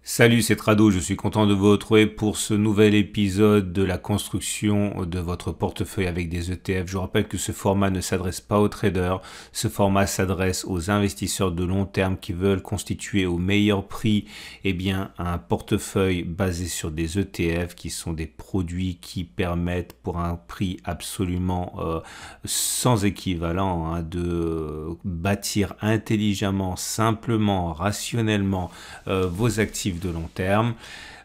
Salut, c'est Trado, je suis content de vous retrouver pour ce nouvel épisode de la construction de votre portefeuille avec des ETF. Je vous rappelle que ce format ne s'adresse pas aux traders, ce format s'adresse aux investisseurs de long terme qui veulent constituer au meilleur prix un portefeuille basé sur des ETF qui sont des produits qui permettent pour un prix absolument sans équivalent de bâtir intelligemment, simplement, rationnellement vos actifs de long terme.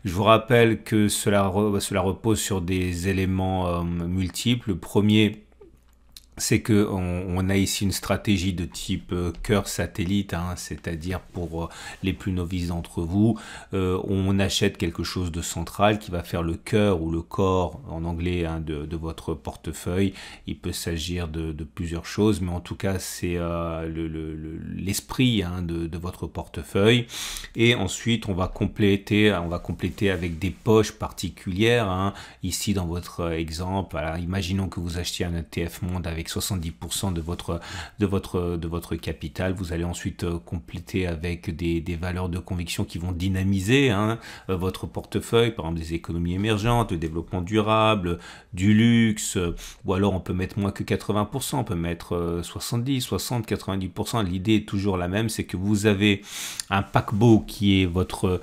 Je vous rappelle que cela repose sur des éléments multiples. Le premier, c'est que on a ici une stratégie de type cœur satellite, c'est-à-dire pour les plus novices d'entre vous, on achète quelque chose de central qui va faire le cœur ou le corps en anglais de votre portefeuille. Il peut s'agir de plusieurs choses, mais en tout cas c'est l'esprit de votre portefeuille. Et ensuite on va compléter avec des poches particulières. Ici dans votre exemple, alors, imaginons que vous achetiez un ETF monde avec 70% de votre capital. Vous allez ensuite compléter avec des valeurs de conviction qui vont dynamiser votre portefeuille, par exemple des économies émergentes, le développement durable, du luxe, ou alors on peut mettre moins que 80%, on peut mettre 70, 60, 90%. L'idée est toujours la même, c'est que vous avez un paquebot qui est votre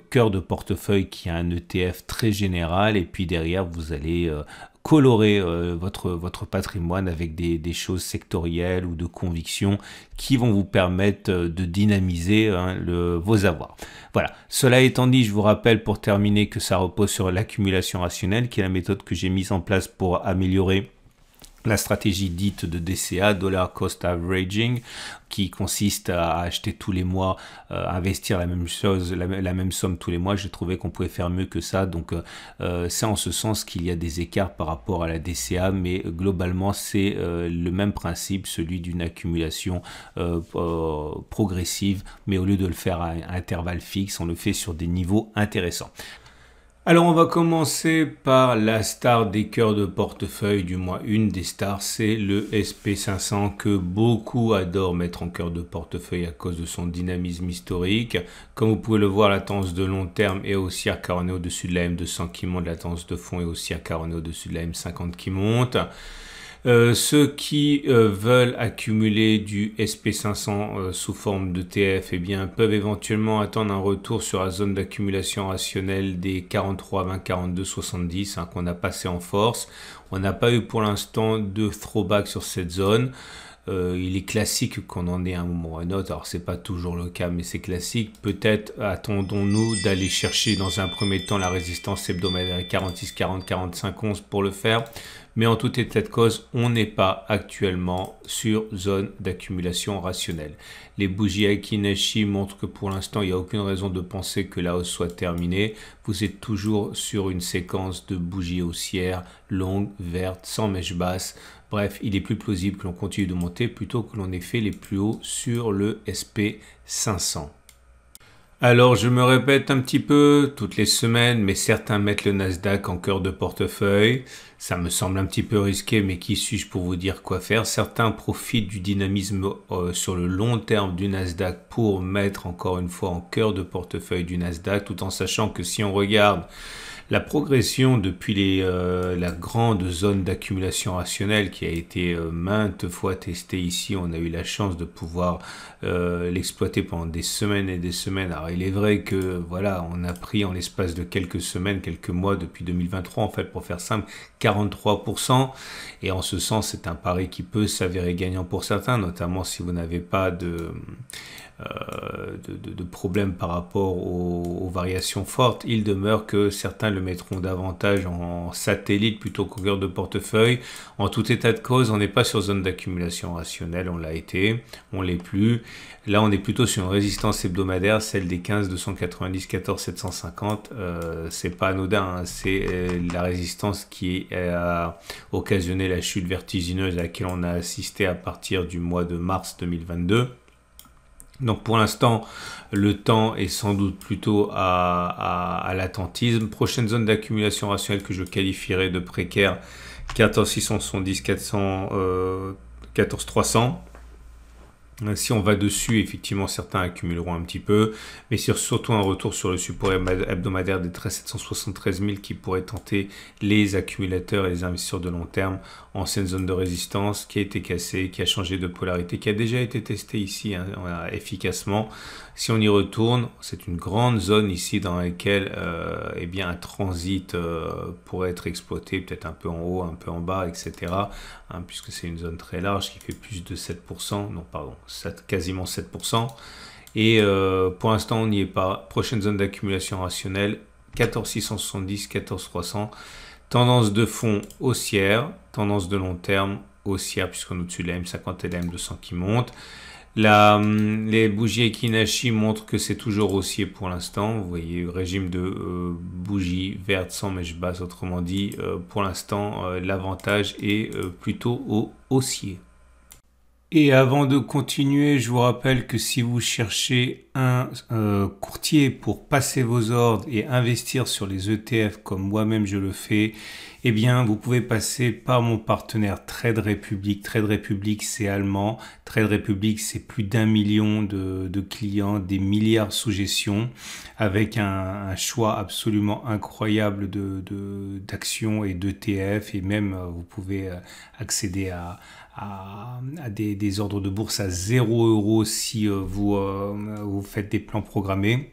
cœur de portefeuille, qui a un ETF très général, et puis derrière vous allez colorer votre patrimoine avec des choses sectorielles ou de conviction qui vont vous permettre de dynamiser vos avoirs. Voilà, cela étant dit, je vous rappelle pour terminer que ça repose sur l'accumulation rationnelle, qui est la méthode que j'ai mise en place pour améliorer la stratégie dite de DCA, Dollar Cost Averaging, qui consiste à acheter tous les mois, investir la même chose, la même somme tous les mois. J'ai trouvé qu'on pouvait faire mieux que ça, donc c'est en ce sens qu'il y a des écarts par rapport à la DCA, mais globalement c'est le même principe, celui d'une accumulation progressive, mais au lieu de le faire à intervalles fixes, on le fait sur des niveaux intéressants. Alors on va commencer par la star des cœurs de portefeuille, du moins une des stars, c'est le SP500 que beaucoup adorent mettre en cœur de portefeuille à cause de son dynamisme historique. Comme vous pouvez le voir, la tendance de long terme est haussière car on est au-dessus de la M200 qui monte, la tendance de fond est haussière car on est au-dessus de la M50 qui monte. Ceux qui veulent accumuler du SP500 sous forme d'ETF peuvent éventuellement attendre un retour sur la zone d'accumulation rationnelle des 43, 20, 42, 70 qu'on a passé en force. On n'a pas eu pour l'instant de throwback sur cette zone. Il est classique qu'on en ait un moment ou un autre, alors c'est pas toujours le cas, mais c'est classique. Peut-être attendons-nous d'aller chercher dans un premier temps la résistance hebdomadaire 46, 40, 45, 11 pour le faire, mais en tout état de cause, on n'est pas actuellement sur zone d'accumulation rationnelle. Les bougies Aiki-Nishi montrent que pour l'instant, il n'y a aucune raison de penser que la hausse soit terminée. Vous êtes toujours sur une séquence de bougies haussières longues, vertes, sans mèche basse. Bref, il est plus plausible que l'on continue de monter plutôt que l'on ait fait les plus hauts sur le SP500. Alors, je me répète un petit peu toutes les semaines, mais certains mettent le Nasdaq en cœur de portefeuille. Ça me semble un petit peu risqué, mais qui suis-je pour vous dire quoi faire? Certains profitent du dynamisme sur le long terme du Nasdaq pour mettre encore une fois en cœur de portefeuille du Nasdaq, tout en sachant que si on regarde la progression depuis la grande zone d'accumulation rationnelle qui a été maintes fois testée ici, on a eu la chance de pouvoir l'exploiter pendant des semaines et des semaines. Alors il est vrai que voilà, on a pris en l'espace de quelques semaines, quelques mois depuis 2023 en fait, pour faire simple, 43%, et en ce sens c'est un pari qui peut s'avérer gagnant pour certains, notamment si vous n'avez pas de problèmes par rapport aux variations fortes. Il demeure que certains le mettront davantage en satellite plutôt qu'au cœur de portefeuille. En tout état de cause, on n'est pas sur zone d'accumulation rationnelle, on l'a été, on l'est plus. Là, on est plutôt sur une résistance hebdomadaire, celle des 15 290 14 750. C'est pas anodin, c'est la résistance qui a occasionné la chute vertigineuse à laquelle on a assisté à partir du mois de mars 2022. Donc pour l'instant, le temps est sans doute plutôt à l'attentisme. Prochaine zone d'accumulation rationnelle que je qualifierais de précaire, 14 670, 14 300. Si on va dessus, effectivement, certains accumuleront un petit peu, mais surtout un retour sur le support hebdomadaire des 773 000 qui pourrait tenter les accumulateurs et les investisseurs de long terme. Ancienne zone de résistance qui a été cassée, qui a changé de polarité, qui a déjà été testée ici efficacement. Si on y retourne, c'est une grande zone ici dans laquelle eh bien, un transit pourrait être exploité, peut-être un peu en haut, un peu en bas, etc. Puisque c'est une zone très large qui fait plus de 7%, non pardon, quasiment 7%. Et pour l'instant, on n'y est pas. Prochaine zone d'accumulation rationnelle, 14 670, 14 300. Tendance de fond haussière, tendance de long terme haussière, puisqu'on est au-dessus de la M50 et de la M200 qui montent. Les bougies Ekinashi montrent que c'est toujours haussier pour l'instant. Vous voyez, régime de bougies vertes sans mèche basse, autrement dit, pour l'instant, l'avantage est plutôt au haussier. Et avant de continuer, je vous rappelle que si vous cherchez un courtier pour passer vos ordres et investir sur les ETF comme moi-même je le fais, eh bien, vous pouvez passer par mon partenaire Trade Republic. Trade Republic, c'est allemand. Trade Republic, c'est plus d'1 million de clients, des milliards sous gestion, avec un choix absolument incroyable d'actions et d'ETF. Et même, vous pouvez accéder à des ordres de bourse à 0 € si vous faites des plans programmés.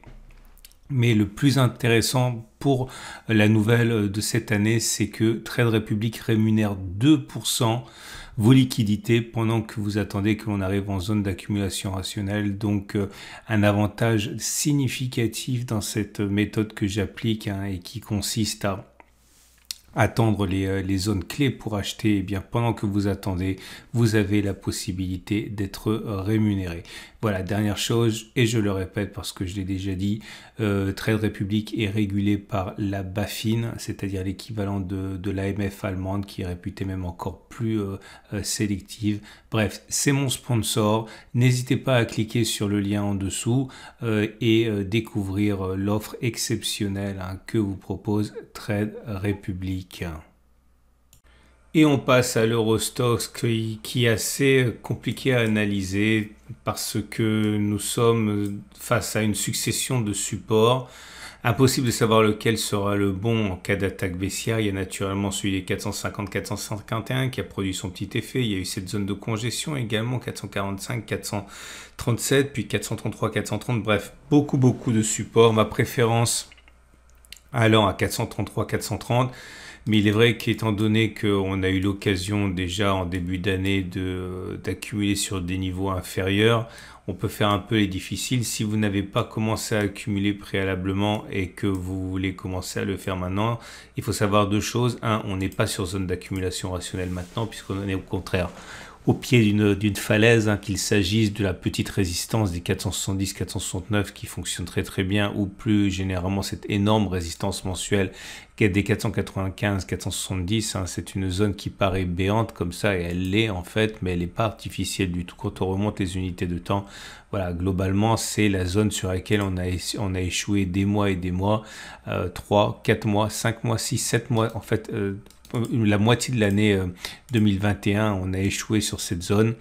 Mais le plus intéressant pour la nouvelle de cette année, c'est que Trade Republic rémunère 2% vos liquidités pendant que vous attendez que l'on arrive en zone d'accumulation rationnelle. Donc un avantage significatif dans cette méthode que j'applique et qui consiste à attendre les zones clés pour acheter. Et bien pendant que vous attendez, vous avez la possibilité d'être rémunéré. Voilà, dernière chose, et je le répète parce que je l'ai déjà dit, Trade Republic est régulé par la BaFin, c'est-à-dire l'équivalent de l'AMF allemande, qui est réputée même encore plus sélective. Bref, c'est mon sponsor. N'hésitez pas à cliquer sur le lien en dessous et découvrir l'offre exceptionnelle que vous propose Trade Republic. Et on passe à l'Eurostoxx qui est assez compliqué à analyser parce que nous sommes face à une succession de supports. Impossible de savoir lequel sera le bon en cas d'attaque baissière. Il y a naturellement celui des 450-451 qui a produit son petit effet. Il y a eu cette zone de congestion également, 445, 437, puis 433, 430. Bref, beaucoup de supports. Ma préférence allant à 433, 430. Mais il est vrai qu'étant donné qu'on a eu l'occasion déjà en début d'année d'accumuler sur des niveaux inférieurs, on peut faire un peu les difficiles. Si vous n'avez pas commencé à accumuler préalablement et que vous voulez commencer à le faire maintenant, il faut savoir deux choses. Un, on n'est pas sur zone d'accumulation rationnelle maintenant, puisqu'on est au contraire au pied d'une falaise, qu'il s'agisse de la petite résistance des 470-469 qui fonctionne très bien, ou plus généralement cette énorme résistance mensuelle qui est des 495-470. C'est une zone qui paraît béante comme ça, et elle l'est en fait, mais elle n'est pas artificielle du tout. Quand on remonte les unités de temps, voilà, globalement c'est la zone sur laquelle on a échoué des mois et des mois, 3, 4 mois, 5 mois, 6, 7 mois, en fait la moitié de l'année 2021, on a échoué sur cette zone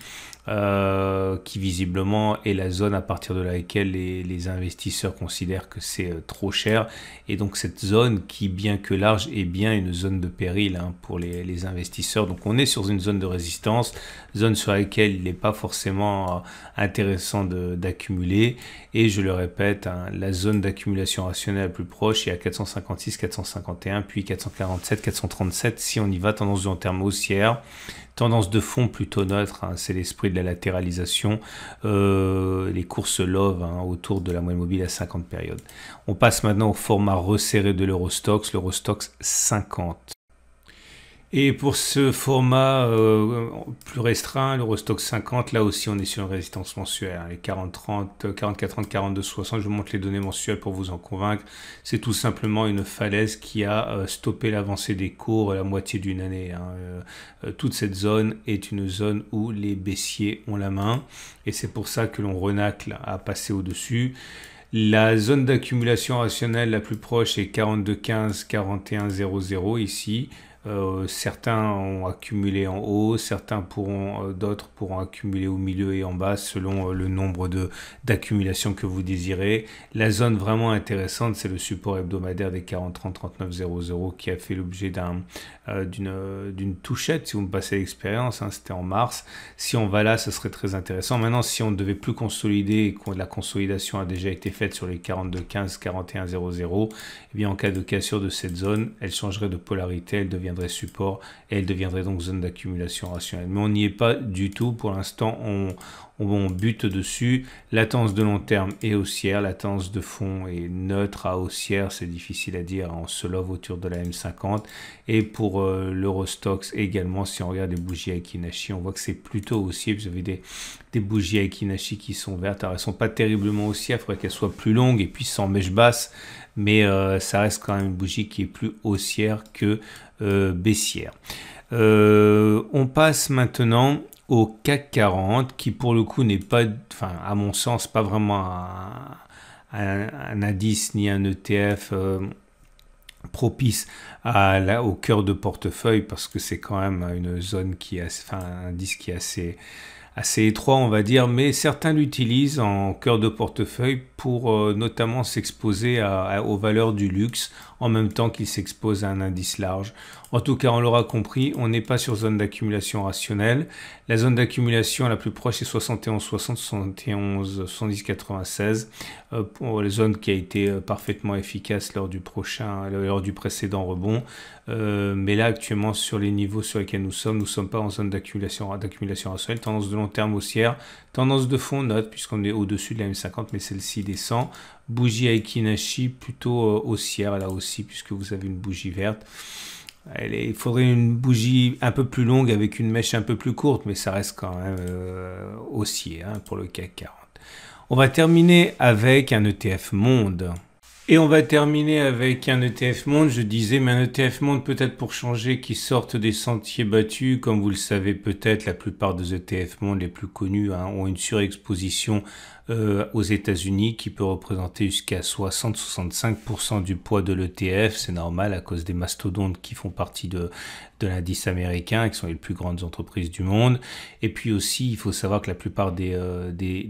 qui visiblement est la zone à partir de laquelle les investisseurs considèrent que c'est trop cher. Et donc cette zone qui, bien que large, est bien une zone de péril pour les investisseurs. Donc on est sur une zone de résistance, zone sur laquelle il n'est pas forcément intéressant d'accumuler. Et je le répète, la zone d'accumulation rationnelle la plus proche est à 456, 451, puis 447, 437 si on y va, tendance de long terme haussière. Tendance de fond plutôt neutre, c'est l'esprit de la latéralisation, les courses love autour de la moyenne mobile à 50 périodes. On passe maintenant au format resserré de l'Eurostoxx, l'Eurostoxx 50. Et pour ce format plus restreint, l'Eurostoxx 50, là aussi on est sur une résistance mensuelle, les 40-30, 44-30, 42-60, je vous montre les données mensuelles pour vous en convaincre. C'est tout simplement une falaise qui a stoppé l'avancée des cours à la moitié d'une année. Toute cette zone est une zone où les baissiers ont la main, et c'est pour ça que l'on renacle à passer au-dessus. La zone d'accumulation rationnelle la plus proche est 42,15, 41,00 ici. Certains ont accumulé en haut, d'autres pourront accumuler au milieu et en bas selon le nombre d'accumulations que vous désirez. La zone vraiment intéressante, c'est le support hebdomadaire des 40-30-39-00 qui a fait l'objet d'une touchette si vous me passez l'expérience, hein, c'était en mars. Si on va là, ce serait très intéressant. Maintenant, si on ne devait plus consolider et que la consolidation a déjà été faite sur les 42-15, 41-00, eh bien en cas de cassure de cette zone, elle changerait de polarité, elle deviendrait support et elle deviendrait donc zone d'accumulation rationnelle. Mais on n'y est pas du tout. Pour l'instant, on bute dessus. La tendance de long terme est haussière, la tendance de fond est neutre à haussière, c'est difficile à dire, on se love autour de la M50. Et pour l'Eurostoxx également, si on regarde les bougies Aiki-Nashi, on voit que c'est plutôt haussier. Vous avez des bougies Aiki-Nashi qui sont vertes, alors elles ne sont pas terriblement haussières, il faudrait qu'elles soient plus longues et puis sans mèche basse, mais ça reste quand même une bougie qui est plus haussière que baissière. On passe maintenant au CAC 40 qui pour le coup n'est pas, enfin à mon sens, pas vraiment un indice ni un ETF propice au cœur de portefeuille parce que c'est quand même une zone qui est, enfin un indice qui est assez étroit on va dire, mais certains l'utilisent en cœur de portefeuille pour notamment s'exposer aux valeurs du luxe en même temps qu'ils s'exposent à un indice large. En tout cas, on l'aura compris, on n'est pas sur zone d'accumulation rationnelle. La zone d'accumulation la plus proche est 71,60, 71, 70, 96. Pour les zones qui a été parfaitement efficace lors du précédent rebond. Mais là, actuellement, sur les niveaux sur lesquels nous sommes pas en zone d'accumulation rationnelle. Tendance de long terme haussière, tendance de fond note, puisqu'on est au-dessus de la M50, mais celle-ci descend. Bougie Aiki-Nashi plutôt haussière là aussi, puisque vous avez une bougie verte. Il faudrait une bougie un peu plus longue avec une mèche un peu plus courte, mais ça reste quand même haussier pour le CAC 40. On va terminer avec un ETF monde. Et on va terminer avec un ETF monde, je disais, mais un ETF monde peut-être pour changer qui sortent des sentiers battus. Comme vous le savez peut-être, la plupart des ETF monde les plus connus ont une surexposition aux États-Unis qui peut représenter jusqu'à 60-65% du poids de l'ETF. C'est normal à cause des mastodontes qui font partie de l'indice américain, qui sont les plus grandes entreprises du monde. Et puis aussi, il faut savoir que la plupart des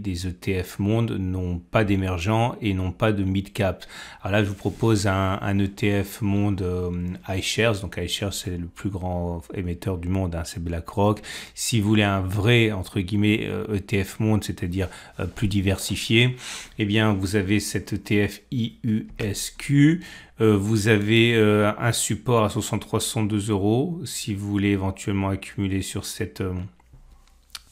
ETF monde n'ont pas d'émergents et n'ont pas de mid-cap. Alors là, je vous propose un ETF monde iShares. Donc iShares, c'est le plus grand émetteur du monde, c'est BlackRock. Si vous voulez un vrai, entre guillemets, ETF monde, c'est-à-dire plus diversifié, eh bien, vous avez cet ETF IUSQ. Vous avez un support à 63,62 €. Si vous voulez éventuellement accumuler sur cette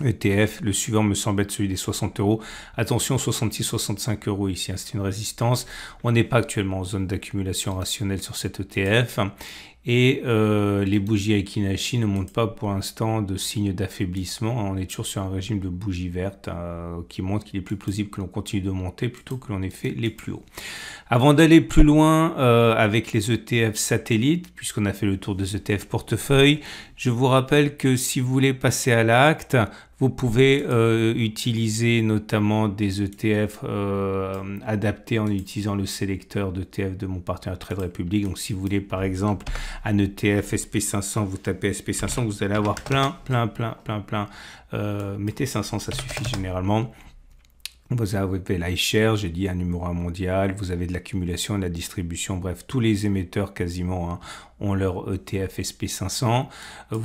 ETF, le suivant me semble être celui des 60 €. Attention, 66-65 € ici, c'est une résistance. On n'est pas actuellement en zone d'accumulation rationnelle sur cet ETF. Et les bougies Aiki-Nashi ne montrent pas pour l'instant de signe d'affaiblissement. On est toujours sur un régime de bougies vertes qui montre qu'il est plus plausible que l'on continue de monter plutôt que l'on ait fait les plus hauts. Avant d'aller plus loin avec les ETF satellites, puisqu'on a fait le tour des ETF portefeuille, je vous rappelle que si vous voulez passer à l'acte, vous pouvez utiliser notamment des ETF adaptés en utilisant le sélecteur d'ETF de mon partenaire Trade Republic. Donc si vous voulez par exemple un ETF SP500, vous tapez SP500, vous allez avoir plein. Mettez 500, ça suffit généralement. Vous avez l'iShares, j'ai dit un numéro 1 mondial, vous avez de l'accumulation et de la distribution, bref, tous les émetteurs quasiment ont leur ETF SP500.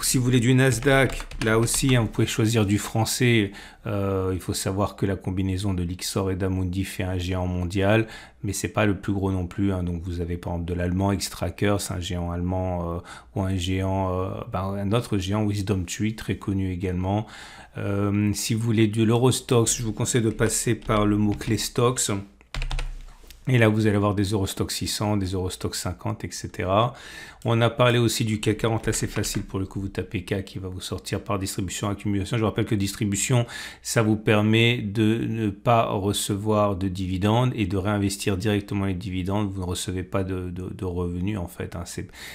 Si vous voulez du Nasdaq, là aussi, vous pouvez choisir du français. Il faut savoir que la combinaison de Lyxor et d'Amundi fait un géant mondial, mais c'est pas le plus gros non plus. Donc vous avez par exemple de l'allemand Xtrackers, c'est un géant allemand, ou un autre géant WisdomTree, très connu également. Si vous voulez de l'Eurostoxx, je vous conseille de passer par le mot-clé Stocks. Et là, vous allez avoir des Eurostoxx 600, des Eurostoxx 50, etc. On a parlé aussi du CAC 40, là c'est facile pour le coup, vous tapez CAC qui va vous sortir par distribution, accumulation. Je vous rappelle que distribution, ça vous permet de ne pas recevoir de dividendes et de réinvestir directement les dividendes. Vous ne recevez pas de revenus en fait.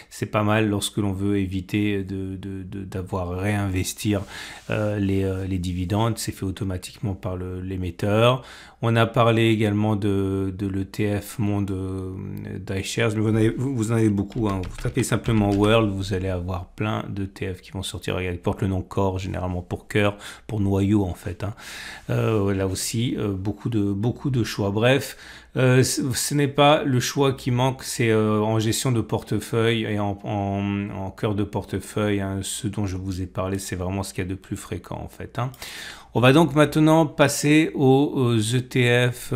C'est pas mal lorsque l'on veut éviter d'avoir à réinvestir les dividendes. C'est fait automatiquement par l'émetteur. On a parlé également de l'ETF Monde d'iShares, mais vous en avez beaucoup. Hein. Vous tapez simplement World, vous allez avoir plein d'ETF qui vont sortir. Regardez, ils portent le nom Core, généralement pour cœur, pour noyau en fait. Hein. Là aussi, beaucoup de choix. Bref, ce n'est pas le choix qui manque, c'est en gestion de portefeuille et en cœur de portefeuille. Hein, ce dont je vous ai parlé, c'est vraiment ce qu'il y a de plus fréquent en fait. Hein. On va donc maintenant passer aux ETF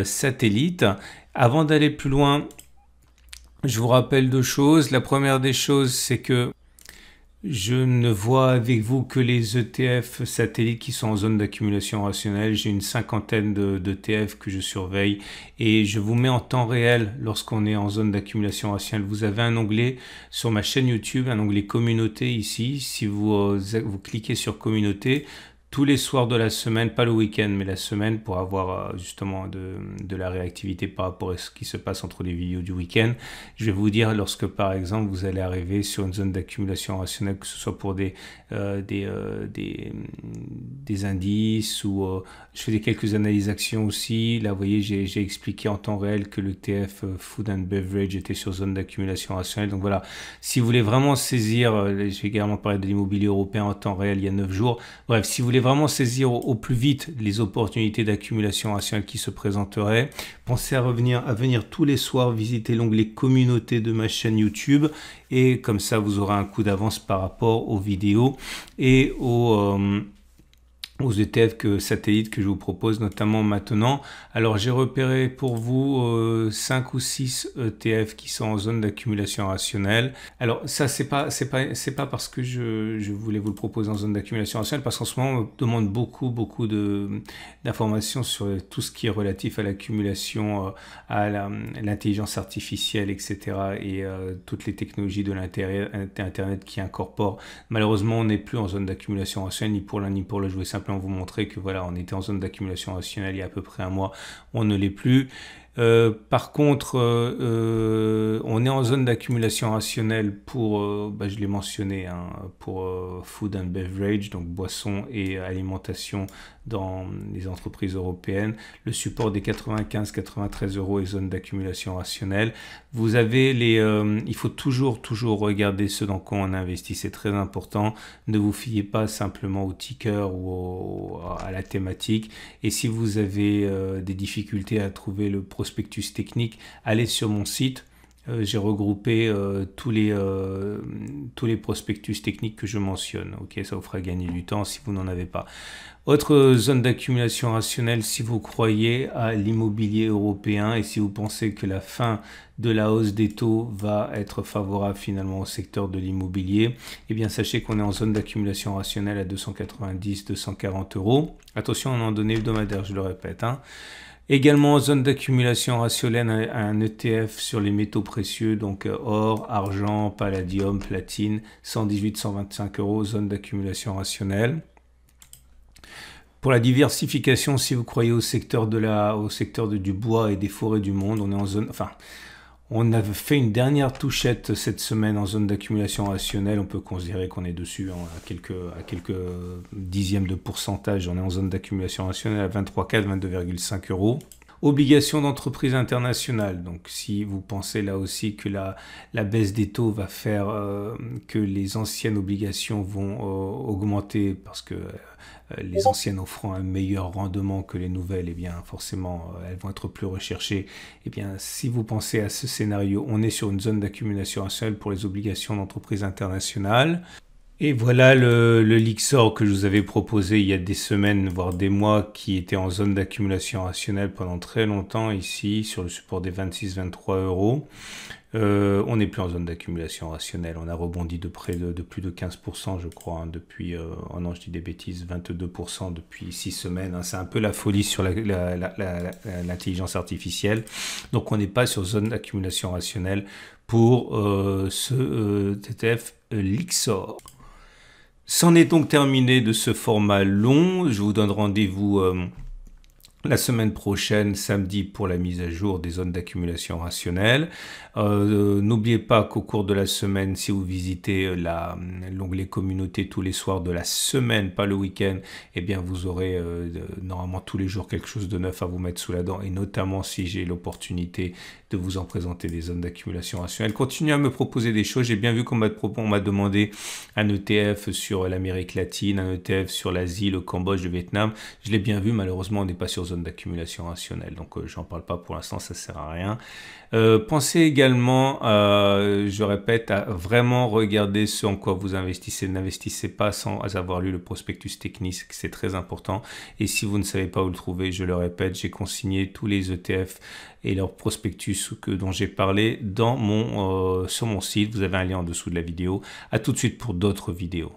satellites. Avant d'aller plus loin, je vous rappelle deux choses. La première des choses, c'est que je ne vois avec vous que les ETF satellites qui sont en zone d'accumulation rationnelle. J'ai une cinquantaine d'ETF que je surveille et je vous mets en temps réel lorsqu'on est en zone d'accumulation rationnelle. Vous avez un onglet sur ma chaîne YouTube, un onglet communauté ici. Si vous cliquez sur communauté, tous les soirs de la semaine, pas le week-end, mais la semaine pour avoir justement de la réactivité par rapport à ce qui se passe entre les vidéos du week-end. Je vais vous dire lorsque par exemple vous allez arriver sur une zone d'accumulation rationnelle, que ce soit pour des indices ou je fais quelques analyses actions aussi. Là vous voyez j'ai expliqué en temps réel que le TF Food and Beverage était sur zone d'accumulation rationnelle. Donc voilà, si vous voulez vraiment saisir, je vais également parler de l'immobilier européen en temps réel il y a 9 jours. Bref, si vous voulez vraiment saisir au plus vite les opportunités d'accumulation rationnelle qui se présenteraient, pensez à venir tous les soirs visiter l'onglet communauté de ma chaîne YouTube et comme ça vous aurez un coup d'avance par rapport aux vidéos et aux ETF satellites que je vous propose notamment maintenant. Alors j'ai repéré pour vous 5 ou 6 ETF qui sont en zone d'accumulation rationnelle. Alors ça c'est pas parce que je voulais vous le proposer en zone d'accumulation rationnelle, parce qu'en ce moment on me demande beaucoup d'informations sur tout ce qui est relatif à l'accumulation, à l'intelligence artificielle, etc. et toutes les technologies de l'internet qui incorporent. Malheureusement on n'est plus en zone d'accumulation rationnelle ni pour l'un ni pour le jouer. Simplement vous montrer que voilà, on était en zone d'accumulation rationnelle il y a à peu près un mois, on ne l'est plus. Par contre, on est en zone d'accumulation rationnelle pour, je l'ai mentionné, hein, pour food and beverage, donc boissons et alimentation dans les entreprises européennes. Le support des 95-93 € est zone d'accumulation rationnelle. Vous avez il faut toujours regarder ce dans quoi on investit, c'est très important. Ne vous fiez pas simplement au ticker ou à la thématique. Et si vous avez des difficultés à trouver le prospectus technique, allez sur mon site. J'ai regroupé tous les prospectus techniques que je mentionne. Ok, ça vous fera gagner du temps si vous n'en avez pas. Autre zone d'accumulation rationnelle, si vous croyez à l'immobilier européen et si vous pensez que la fin de la hausse des taux va être favorable finalement au secteur de l'immobilier, eh bien sachez qu'on est en zone d'accumulation rationnelle à 290-240 €. Attention, on est en données hebdomadaires, je le répète. Hein. Également en zone d'accumulation rationnelle, un ETF sur les métaux précieux, donc or, argent, palladium, platine, 118-125 €, zone d'accumulation rationnelle. Pour la diversification, si vous croyez au secteur du bois et des forêts du monde, on est en zone, on a fait une dernière touchette cette semaine en zone d'accumulation rationnelle. On peut considérer qu'on est dessus hein, à quelques dixièmes de pourcentage. On est en zone d'accumulation rationnelle à 23,4, 22,5 €. Obligations d'entreprise internationale. Donc, si vous pensez là aussi que la baisse des taux va faire que les anciennes obligations vont augmenter parce que les anciennes offrant un meilleur rendement que les nouvelles, eh bien forcément elles vont être plus recherchées. Eh bien, si vous pensez à ce scénario, on est sur une zone d'accumulation rationnelle pour les obligations d'entreprise internationale. Et voilà le Lixor que je vous avais proposé il y a des semaines, voire des mois, qui était en zone d'accumulation rationnelle pendant très longtemps ici, sur le support des 26-23 €. On n'est plus en zone d'accumulation rationnelle. On a rebondi de plus de 15%, je crois, hein, depuis, oh non, je dis des bêtises, 22% depuis 6 semaines. Hein. C'est un peu la folie sur l'intelligence artificielle. Donc, on n'est pas sur zone d'accumulation rationnelle pour ce ETF Lixor. C'en est donc terminé de ce format long. Je vous donne rendez-vous La semaine prochaine, samedi, pour la mise à jour des zones d'accumulation rationnelle. N'oubliez pas qu'au cours de la semaine, si vous visitez l'onglet communauté tous les soirs de la semaine, pas le week-end, eh bien vous aurez normalement tous les jours quelque chose de neuf à vous mettre sous la dent, et notamment si j'ai l'opportunité de vous en présenter des zones d'accumulation rationnelle. Continuez à me proposer des choses. J'ai bien vu qu'on m'a demandé un ETF sur l'Amérique latine, un ETF sur l'Asie, le Cambodge, le Vietnam. Je l'ai bien vu, malheureusement on n'est pas sur zone d'accumulation rationnelle, donc j'en parle pas pour l'instant, ça sert à rien. Pensez également, je répète, à vraiment regarder ce en quoi vous investissez. N'investissez pas sans avoir lu le prospectus technique, c'est très important. Et si vous ne savez pas où le trouver, je le répète, j'ai consigné tous les ETF et leurs prospectus dont j'ai parlé sur mon site. Vous avez un lien en dessous de la vidéo. À tout de suite pour d'autres vidéos.